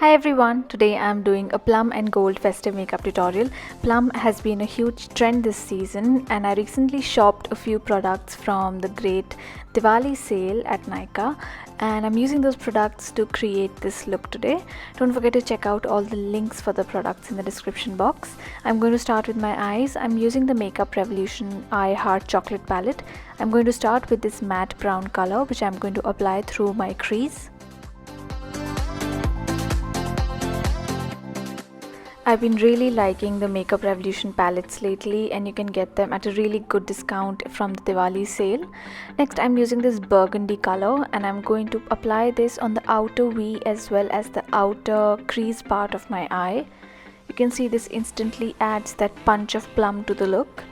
Hi everyone, today I'm doing a plum and gold festive makeup tutorial. Plum has been a huge trend this season and I recently shopped a few products from the great Diwali sale at Nykaa and I'm using those products to create this look today. Don't forget to check out all the links for the products in the description box. I'm going to start with my eyes. I'm using the Makeup Revolution Eye Heart Chocolate palette. I'm going to start with this matte brown color which I'm going to apply through my crease. I've been really liking the Makeup Revolution palettes lately and you can get them at a really good discount from the Diwali sale. Next I'm using this burgundy color and I'm going to apply this on the outer V as well as the outer crease part of my eye. You can see this instantly adds that punch of plum to the look.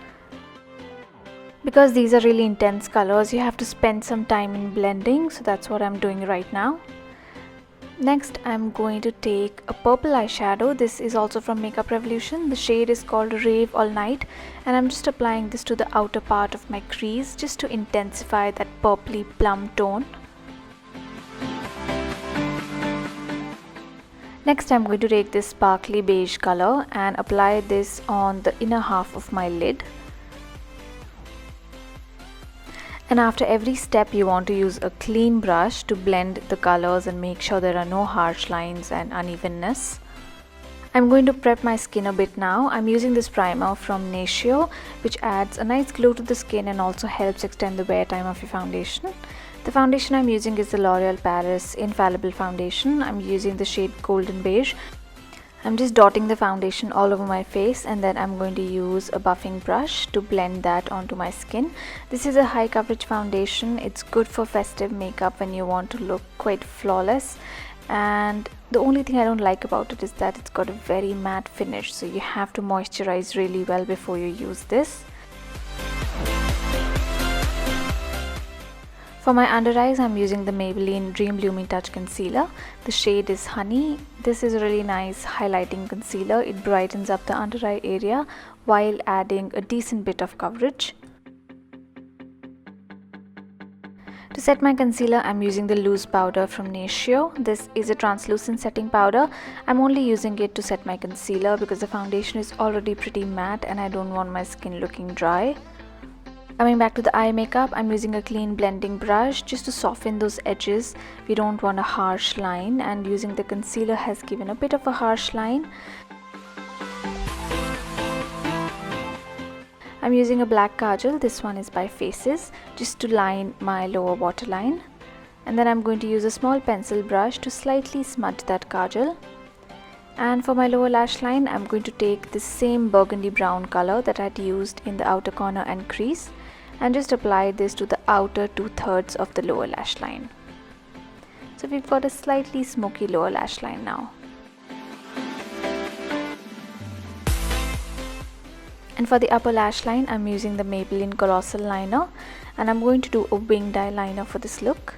Because these are really intense colors, you have to spend some time in blending, so that's what I'm doing right now. Next, I'm going to take a purple eyeshadow. This is also from Makeup Revolution. The shade is called Rave All Night and I'm just applying this to the outer part of my crease just to intensify that purpley plum tone. Next, I'm going to take this sparkly beige color and apply this on the inner half of my lid. And after every step you want to use a clean brush to blend the colors and make sure there are no harsh lines and unevenness. I'm going to prep my skin a bit now. I'm using this primer from NATIO which adds a nice glow to the skin and also helps extend the wear time of your foundation. The foundation I'm using is the L'Oreal Paris Infallible foundation. I'm using the shade Golden Beige. I'm just dotting the foundation all over my face and then I'm going to use a buffing brush to blend that onto my skin. This is a high coverage foundation. It's good for festive makeup when you want to look quite flawless, and the only thing I don't like about it is that it's got a very matte finish, so you have to moisturize really well before you use this. For my under eyes, I'm using the Maybelline Dream Lumi Touch Concealer. The shade is Honey. This is a really nice highlighting concealer. It brightens up the under eye area while adding a decent bit of coverage. To set my concealer, I'm using the loose powder from NATIO. This is a translucent setting powder. I'm only using it to set my concealer because the foundation is already pretty matte and I don't want my skin looking dry. Coming back to the eye makeup, I'm using a clean blending brush just to soften those edges. We don't want a harsh line, and using the concealer has given a bit of a harsh line. I'm using a black kajal. This one is by Faces, just to line my lower waterline. And then I'm going to use a small pencil brush to slightly smudge that kajal. And for my lower lash line, I'm going to take the same burgundy brown color that I'd used in the outer corner and crease and just apply this to the outer 2/3 of the lower lash line. So we've got a slightly smoky lower lash line now. And for the upper lash line, I'm using the Maybelline Colossal liner and I'm going to do a winged eyeliner for this look.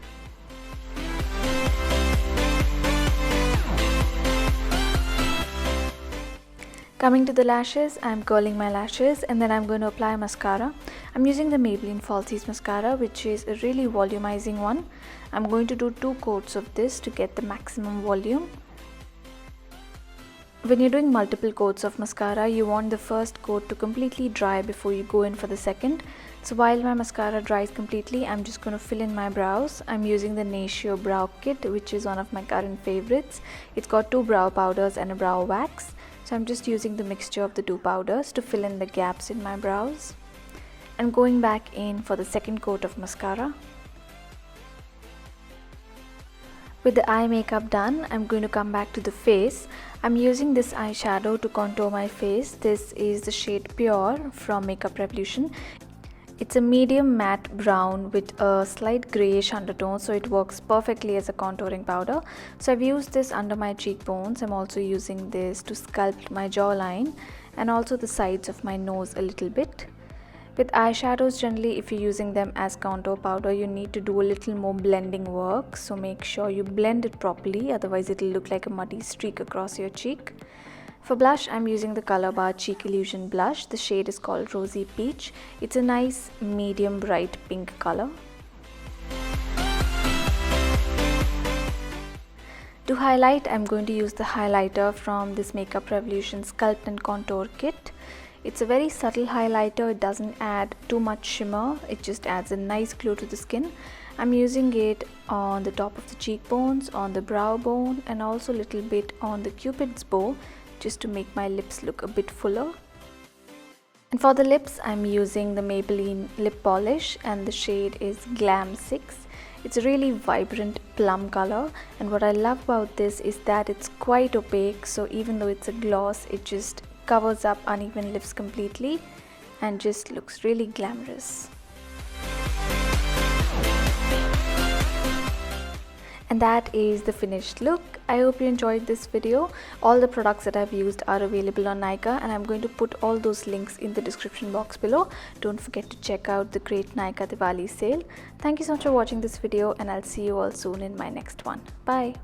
Coming to the lashes, I'm curling my lashes and then I'm going to apply mascara. I'm using the Maybelline Falsies mascara, which is a really volumizing one. I'm going to do 2 coats of this to get the maximum volume. When you're doing multiple coats of mascara, you want the first coat to completely dry before you go in for the second. So while my mascara dries completely, I'm just going to fill in my brows. I'm using the NATIO Brow Kit, which is one of my current favorites. It's got 2 brow powders and a brow wax. So I'm just using the mixture of the 2 powders to fill in the gaps in my brows. And going back in for the second coat of mascara. With the eye makeup done, I'm going to come back to the face. I'm using this eyeshadow to contour my face. This is the shade Pure from Makeup Revolution. It's a medium matte brown with a slight greyish undertone, so it works perfectly as a contouring powder. So I've used this under my cheekbones. I'm also using this to sculpt my jawline and also the sides of my nose a little bit. With eyeshadows, generally if you're using them as contour powder, you need to do a little more blending work. So make sure you blend it properly, otherwise it'll look like a muddy streak across your cheek. For blush, I'm using the Colorbar Cheek Illusion blush. The shade is called Rosy Peach. It's a nice medium bright pink color. To highlight, I'm going to use the highlighter from this Makeup Revolution Sculpt and Contour Kit. It's a very subtle highlighter, it doesn't add too much shimmer, it just adds a nice glow to the skin. I'm using it on the top of the cheekbones, on the brow bone, and also a little bit on the cupid's bow, just to make my lips look a bit fuller. And for the lips, I'm using the Maybelline lip polish, and the shade is Glam 6. It's a really vibrant plum color, and what I love about this is that it's quite opaque, so even though it's a gloss, it just covers up uneven lips completely and just looks really glamorous. And that is the finished look. I hope you enjoyed this video. All the products that I've used are available on Nykaa, and I'm going to put all those links in the description box below. Don't forget to check out the great Nykaa Diwali sale. Thank you so much for watching this video, and I'll see you all soon in my next one. Bye.